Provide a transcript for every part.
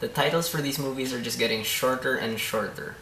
The titles for these movies are just getting shorter and shorter.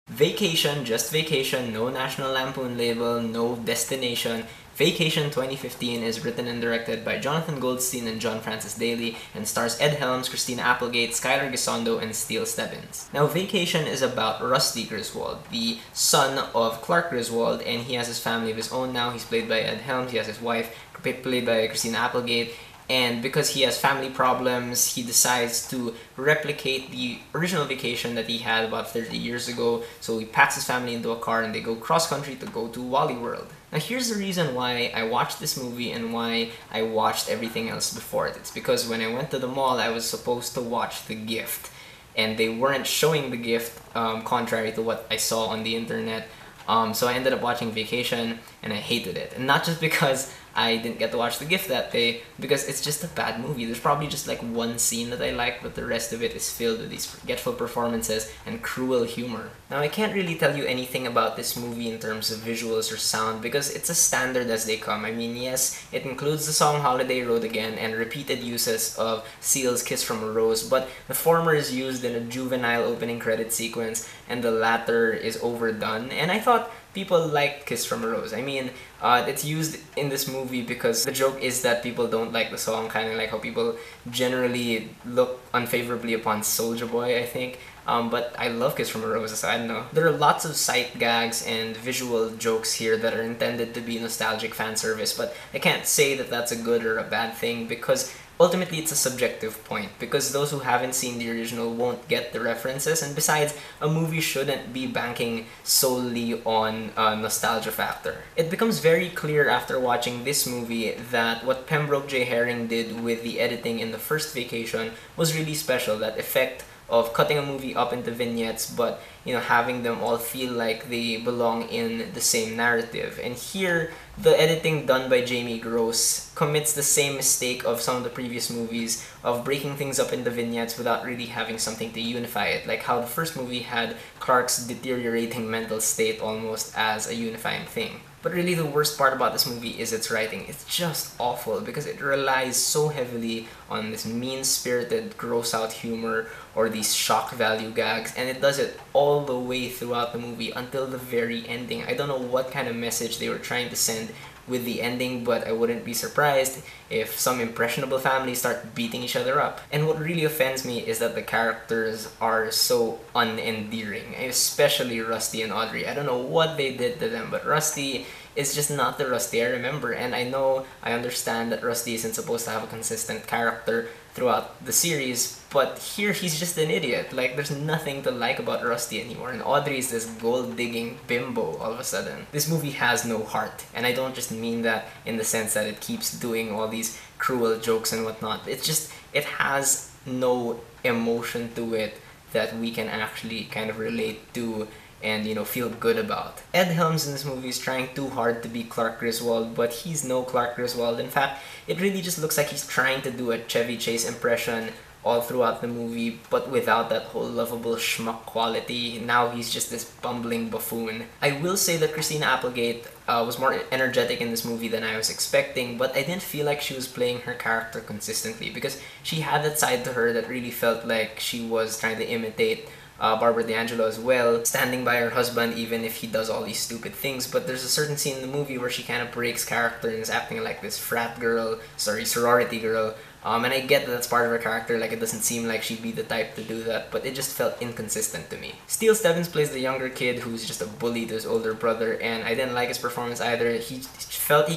Vacation, just Vacation, no National Lampoon label, no destination. Vacation 2015 is written and directed by Jonathan Goldstein and John Francis Daly and stars Ed Helms, Christina Applegate, Skylar Gisondo, and Steele Stebbins. Now, Vacation is about Rusty Griswold, the son of Clark Griswold, and he has his family of his own now. He's played by Ed Helms, he has his wife, played by Christina Applegate, and because he has family problems, he decides to replicate the original Vacation that he had about 30 years ago. So he packs his family into a car and they go cross-country to go to Walley World. Now here's the reason why I watched this movie and why I watched everything else before it. It's because when I went to the mall, I was supposed to watch The Gift. And they weren't showing The Gift, contrary to what I saw on the internet. So I ended up watching Vacation and I hated it. And not just because I didn't get to watch The Gift that day, because it's just a bad movie. There's probably just like one scene that I like, but the rest of it is filled with these forgetful performances and cruel humor. Now I can't really tell you anything about this movie in terms of visuals or sound because it's as standard as they come. I mean, yes, it includes the song Holiday Road Again and repeated uses of Seal's Kiss from a Rose, but the former is used in a juvenile opening credit sequence and the latter is overdone, and I thought people liked Kiss from a Rose. I mean, it's used in this movie because the joke is that people don't like the song, kind of like how people generally look unfavorably upon Soulja Boy, I think. But I love Kiss from a Rose, so I don't know. There are lots of sight gags and visual jokes here that are intended to be nostalgic fan service, but I can't say that that's a good or a bad thing because ultimately it's a subjective point, because those who haven't seen the original won't get the references, and besides, a movie shouldn't be banking solely on a nostalgia factor. It becomes very clear after watching this movie that what Pembroke J. Herring did with the editing in the first Vacation was really special. That effect of cutting a movie up into vignettes, but having them all feel like they belong in the same narrative. And here, the editing done by Jamie Gross commits the same mistake of some of the previous movies of breaking things up into vignettes without really having something to unify it, like how the first movie had Clark's deteriorating mental state almost as a unifying thing. But really the worst part about this movie is its writing. It's just awful because it relies so heavily on this mean-spirited, gross-out humor or these shock value gags, and it does it all the way throughout the movie until the very ending. I don't know what kind of message they were trying to send with the ending, but I wouldn't be surprised if some impressionable families start beating each other up. And what really offends me is that the characters are so unendearing, especially Rusty and Audrey. I don't know what they did to them, but Rusty is just not the Rusty I remember, and I understand that Rusty isn't supposed to have a consistent character throughout the series, but here he's just an idiot. Like, there's nothing to like about Rusty anymore, and Audrey is this gold-digging bimbo all of a sudden. This movie has no heart, and I don't just mean that in the sense that it keeps doing all these cruel jokes and whatnot. It's just, it has no emotion to it that we can actually kind of relate to and feel good about. Ed Helms in this movie is trying too hard to be Clark Griswold, but he's no Clark Griswold. In fact, it really just looks like he's trying to do a Chevy Chase impression all throughout the movie, but without that whole lovable schmuck quality. Now he's just this bumbling buffoon. I will say that Christina Applegate was more energetic in this movie than I was expecting, but I didn't feel like she was playing her character consistently because she had that side to her that really felt like she was trying to imitate Barbara D'Angelo as well, standing by her husband even if he does all these stupid things. But there's a certain scene in the movie where she kind of breaks character and is acting like this sorority girl. And I get that that's part of her character, like it doesn't seem like she'd be the type to do that, but it just felt inconsistent to me. Steele Stebbins plays the younger kid who's just a bully to his older brother, and I didn't like his performance either. He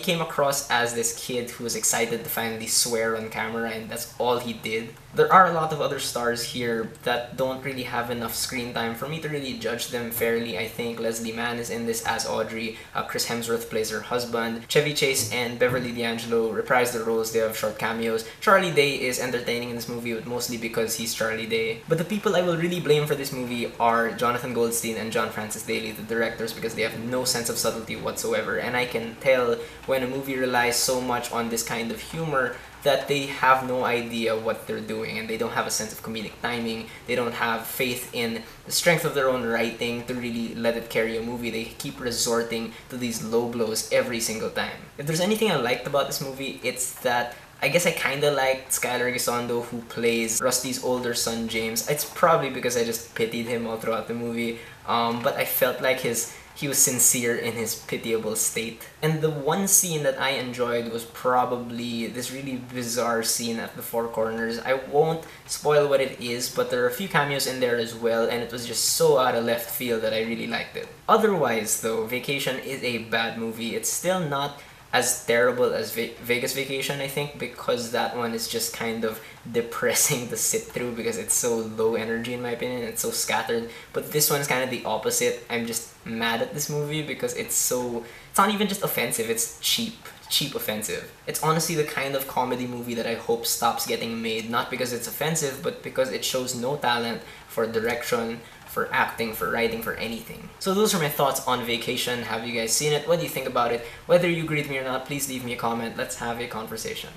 came across as this kid who was excited to finally swear on camera, and that's all he did. There are a lot of other stars here that don't really have enough screen time for me to really judge them fairly. I think Leslie Mann is in this as Audrey, Chris Hemsworth plays her husband, Chevy Chase and Beverly D'Angelo reprise their roles, they have short cameos. Charlie Charlie Day is entertaining in this movie, but mostly because he's Charlie Day. But the people I will really blame for this movie are Jonathan Goldstein and John Francis Daley, the directors, because they have no sense of subtlety whatsoever. And I can tell when a movie relies so much on this kind of humor that they have no idea what they're doing, and they don't have a sense of comedic timing. They don't have faith in the strength of their own writing to really let it carry a movie. They keep resorting to these low blows every single time. If there's anything I liked about this movie, it's that I guess I kinda liked Skylar Gisondo, who plays Rusty's older son, James. It's probably because I just pitied him all throughout the movie, but I felt like he was sincere in his pitiable state. And the one scene that I enjoyed was probably this really bizarre scene at the Four Corners. I won't spoil what it is, but there are a few cameos in there as well, and it was just so out of left field that I really liked it. Otherwise though, Vacation is a bad movie. It's still not as terrible as Vegas Vacation, I think, because that one is just kind of depressing to sit through because it's so low energy in my opinion. It's so scattered. But this one's kind of the opposite. I'm just mad at this movie because it's not even just offensive, it's cheap offensive. It's honestly the kind of comedy movie that I hope stops getting made, not because it's offensive, but because it shows no talent for direction, for acting, for writing, for anything. So those are my thoughts on Vacation. Have you guys seen it? What do you think about it? Whether you agree with me or not, please leave me a comment. Let's have a conversation.